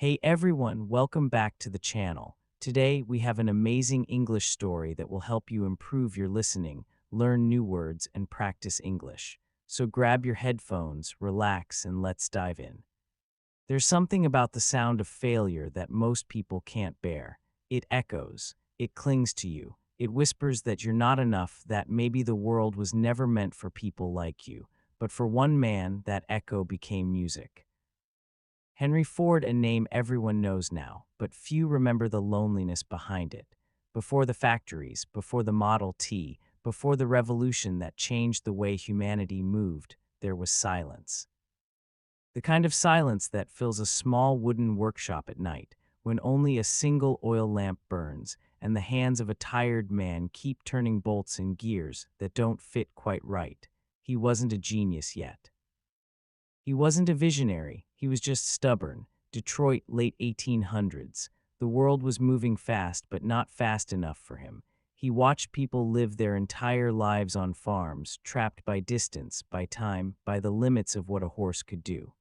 Hey everyone, welcome back to the channel. Today we have an amazing English story that will help you improve your listening, learn new words, and practice English. So grab your headphones, relax, and let's dive in. There's something about the sound of failure that most people can't bear. It echoes, it clings to you, it whispers that you're not enough, that maybe the world was never meant for people like you. But for one man, that echo became music. Henry Ford, a name everyone knows now, but few remember the loneliness behind it. Before the factories, before the Model T, before the revolution that changed the way humanity moved, there was silence. The kind of silence that fills a small wooden workshop at night, when only a single oil lamp burns, and the hands of a tired man keep turning bolts in gears that don't fit quite right. He wasn't a genius yet. He wasn't a visionary, he was just stubborn. Detroit, late 1800s. The world was moving fast, but not fast enough for him. He watched people live their entire lives on farms, trapped by distance, by time, by the limits of what a horse could do.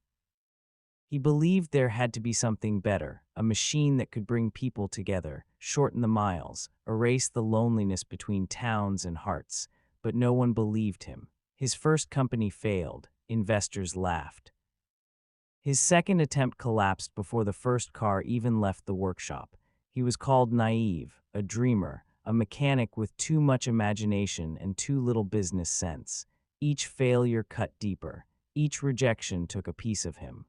He believed there had to be something better, a machine that could bring people together, shorten the miles, erase the loneliness between towns and hearts. But no one believed him. His first company failed. Investors laughed. His second attempt collapsed before the first car even left the workshop. He was called naive, a dreamer, a mechanic with too much imagination and too little business sense. Each failure cut deeper. Each rejection took a piece of him.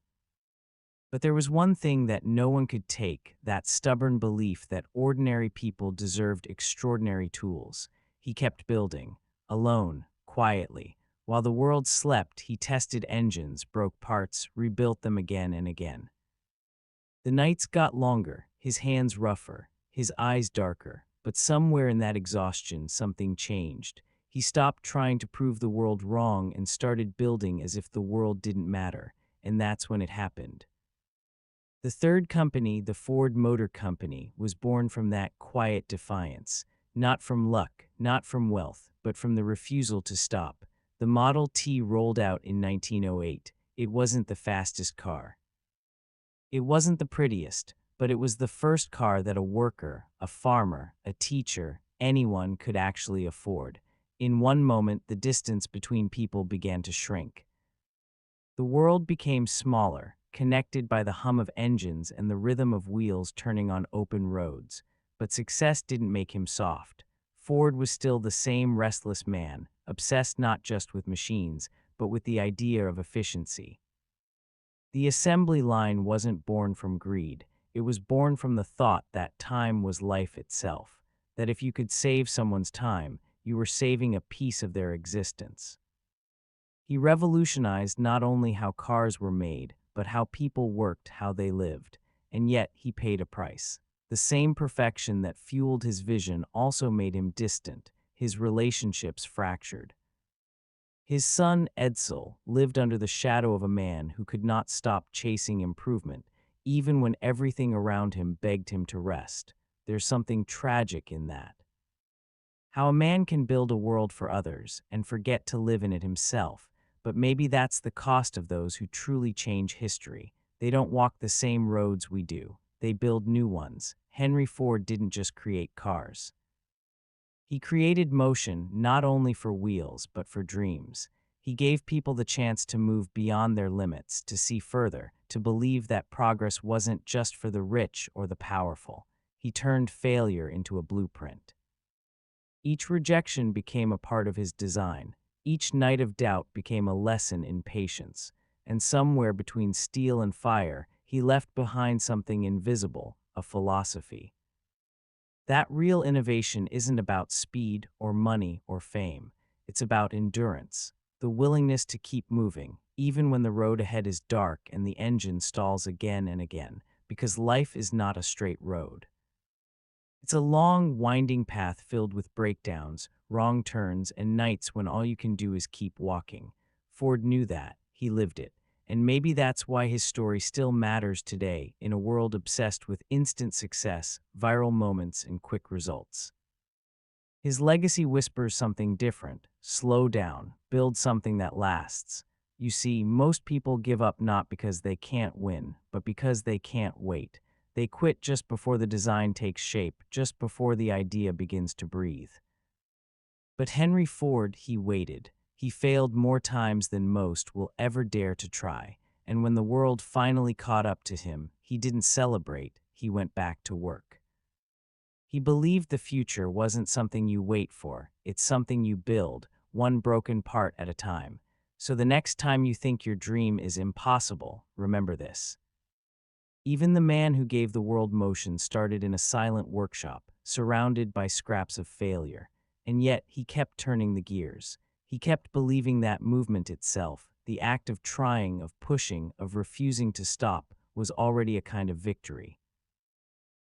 But there was one thing that no one could take, that stubborn belief that ordinary people deserved extraordinary tools. He kept building, alone, quietly. While the world slept, he tested engines, broke parts, rebuilt them again and again. The nights got longer, his hands rougher, his eyes darker, but somewhere in that exhaustion, something changed. He stopped trying to prove the world wrong and started building as if the world didn't matter, and that's when it happened. The third company, the Ford Motor Company, was born from that quiet defiance, not from luck, not from wealth, but from the refusal to stop. The Model T rolled out in 1908. It wasn't the fastest car. It wasn't the prettiest, but it was the first car that a worker, a farmer, a teacher, anyone could actually afford. In one moment, the distance between people began to shrink. The world became smaller, connected by the hum of engines and the rhythm of wheels turning on open roads. But success didn't make him soft. Ford was still the same restless man, obsessed not just with machines, but with the idea of efficiency. The assembly line wasn't born from greed. It was born from the thought that time was life itself, that if you could save someone's time, you were saving a piece of their existence. He revolutionized not only how cars were made, but how people worked, how they lived. And yet he paid a price. The same perfection that fueled his vision also made him distant, his relationships fractured. His son, Edsel, lived under the shadow of a man who could not stop chasing improvement, even when everything around him begged him to rest. There's something tragic in that. How a man can build a world for others and forget to live in it himself. But maybe that's the cost of those who truly change history. They don't walk the same roads we do. They build new ones. Henry Ford didn't just create cars. He created motion not only for wheels, but for dreams. He gave people the chance to move beyond their limits, to see further, to believe that progress wasn't just for the rich or the powerful. He turned failure into a blueprint. Each rejection became a part of his design. Each night of doubt became a lesson in patience. And somewhere between steel and fire, he left behind something invisible, a philosophy. That real innovation isn't about speed or money or fame. It's about endurance, the willingness to keep moving, even when the road ahead is dark and the engine stalls again and again, because life is not a straight road. It's a long, winding path filled with breakdowns, wrong turns, and nights when all you can do is keep walking. Ford knew that. He lived it. And maybe that's why his story still matters today in a world obsessed with instant success, viral moments, and quick results. His legacy whispers something different. Slow down. Build something that lasts. You see, most people give up not because they can't win, but because they can't wait. They quit just before the design takes shape, just before the idea begins to breathe. But Henry Ford, he waited. He failed more times than most will ever dare to try. And when the world finally caught up to him, he didn't celebrate, he went back to work. He believed the future wasn't something you wait for, it's something you build, one broken part at a time. So the next time you think your dream is impossible, remember this. Even the man who gave the world motion started in a silent workshop, surrounded by scraps of failure. And yet, he kept turning the gears. He kept believing that movement itself, the act of trying, of pushing, of refusing to stop, was already a kind of victory.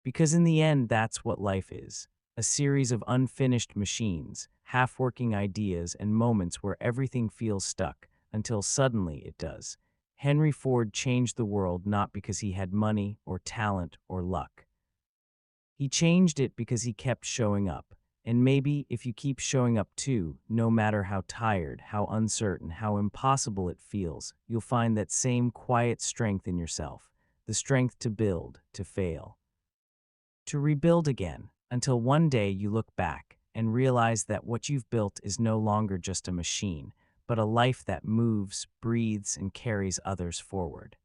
Because in the end, that's what life is. A series of unfinished machines, half-working ideas, and moments where everything feels stuck, until suddenly it does. Henry Ford changed the world not because he had money or talent or luck. He changed it because he kept showing up. And maybe if you keep showing up too, no matter how tired, how uncertain, how impossible it feels, you'll find that same quiet strength in yourself, the strength to build, to fail, to rebuild again, until one day you look back and realize that what you've built is no longer just a machine, but a life that moves, breathes, and carries others forward.